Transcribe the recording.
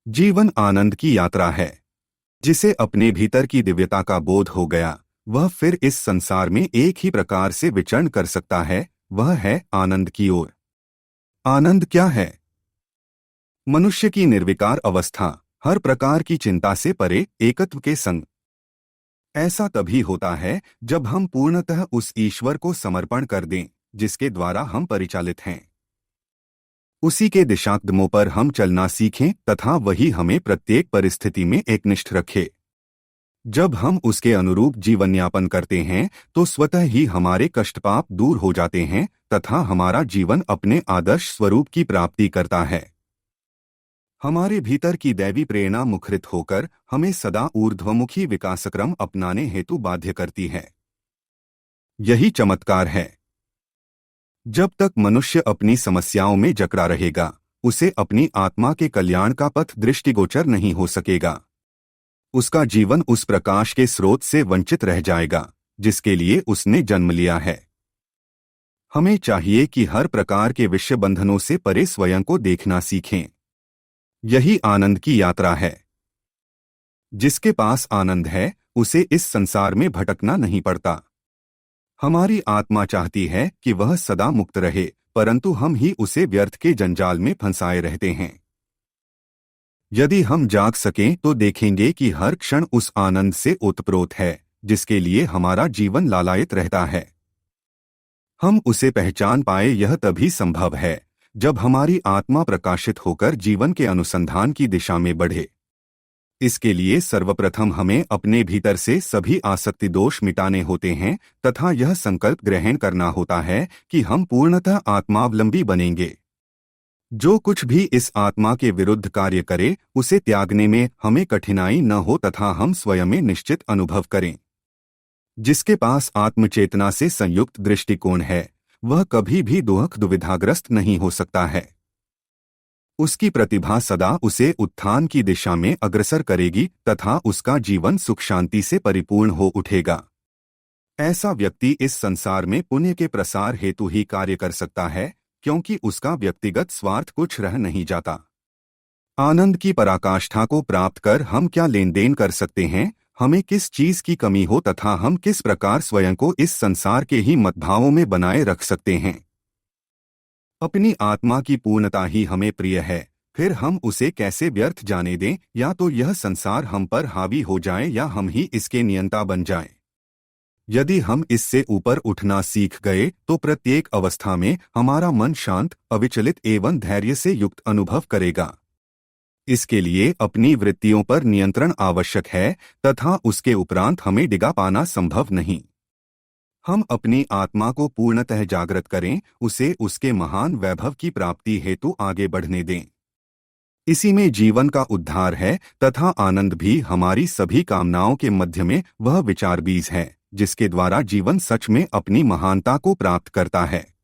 जीवन आनंद की यात्रा है। जिसे अपने भीतर की दिव्यता का बोध हो गया, वह फिर इस संसार में एक ही प्रकार से विचरण कर सकता है, वह है आनंद की ओर। आनंद क्या है? मनुष्य की निर्विकार अवस्था, हर प्रकार की चिंता से परे एकत्व के संग। ऐसा तभी होता है जब हम पूर्णतः उस ईश्वर को समर्पण कर दें जिसके द्वारा हम परिचालित हैं। उसी के दिशाकदमों पर हम चलना सीखें तथा वही हमें प्रत्येक परिस्थिति में एकनिष्ठ रखे। जब हम उसके अनुरूप जीवन यापन करते हैं तो स्वतः ही हमारे कष्टपाप दूर हो जाते हैं तथा हमारा जीवन अपने आदर्श स्वरूप की प्राप्ति करता है। हमारे भीतर की दैवी प्रेरणा मुखरित होकर हमें सदा ऊर्ध्वमुखी विकासक्रम अपनाने हेतु बाध्य करती है। यही चमत्कार है। जब तक मनुष्य अपनी समस्याओं में जकड़ा रहेगा, उसे अपनी आत्मा के कल्याण का पथ दृष्टिगोचर नहीं हो सकेगा। उसका जीवन उस प्रकाश के स्रोत से वंचित रह जाएगा जिसके लिए उसने जन्म लिया है। हमें चाहिए कि हर प्रकार के विषय बंधनों से परे स्वयं को देखना सीखें। यही आनंद की यात्रा है। जिसके पास आनंद है, उसे इस संसार में भटकना नहीं पड़ता। हमारी आत्मा चाहती है कि वह सदा मुक्त रहे, परंतु हम ही उसे व्यर्थ के जंजाल में फंसाए रहते हैं। यदि हम जाग सकें तो देखेंगे कि हर क्षण उस आनंद से ओतप्रोत है जिसके लिए हमारा जीवन लालायित रहता है। हम उसे पहचान पाए यह तभी संभव है जब हमारी आत्मा प्रकाशित होकर जीवन के अनुसंधान की दिशा में बढ़े। इसके लिए सर्वप्रथम हमें अपने भीतर से सभी आसक्ति दोष मिटाने होते हैं तथा यह संकल्प ग्रहण करना होता है कि हम पूर्णतः आत्मावलंबी बनेंगे। जो कुछ भी इस आत्मा के विरुद्ध कार्य करे उसे त्यागने में हमें कठिनाई न हो तथा हम स्वयं में निश्चित अनुभव करें। जिसके पास आत्मचेतना से संयुक्त दृष्टिकोण है, वह कभी भी दुख दुविधाग्रस्त नहीं हो सकता है। उसकी प्रतिभा सदा उसे उत्थान की दिशा में अग्रसर करेगी तथा उसका जीवन सुख शांति से परिपूर्ण हो उठेगा। ऐसा व्यक्ति इस संसार में पुण्य के प्रसार हेतु ही कार्य कर सकता है, क्योंकि उसका व्यक्तिगत स्वार्थ कुछ रह नहीं जाता। आनंद की पराकाष्ठा को प्राप्त कर हम क्या लेन देन कर सकते हैं, हमें किस चीज की कमी हो तथा हम किस प्रकार स्वयं को इस संसार के ही मतभावों में बनाए रख सकते हैं। अपनी आत्मा की पूर्णता ही हमें प्रिय है, फिर हम उसे कैसे व्यर्थ जाने दें। या तो यह संसार हम पर हावी हो जाए या हम ही इसके नियंता बन जाएं। यदि हम इससे ऊपर उठना सीख गए तो प्रत्येक अवस्था में हमारा मन शांत, अविचलित एवं धैर्य से युक्त अनुभव करेगा। इसके लिए अपनी वृत्तियों पर नियंत्रण आवश्यक है तथा उसके उपरांत हमें डिगा पाना संभव नहीं। हम अपनी आत्मा को पूर्णतः जागृत करें, उसे उसके महान वैभव की प्राप्ति हेतु आगे बढ़ने दें। इसी में जीवन का उद्धार है तथा आनंद भी हमारी सभी कामनाओं के मध्य में वह विचार बीज है जिसके द्वारा जीवन सच में अपनी महानता को प्राप्त करता है।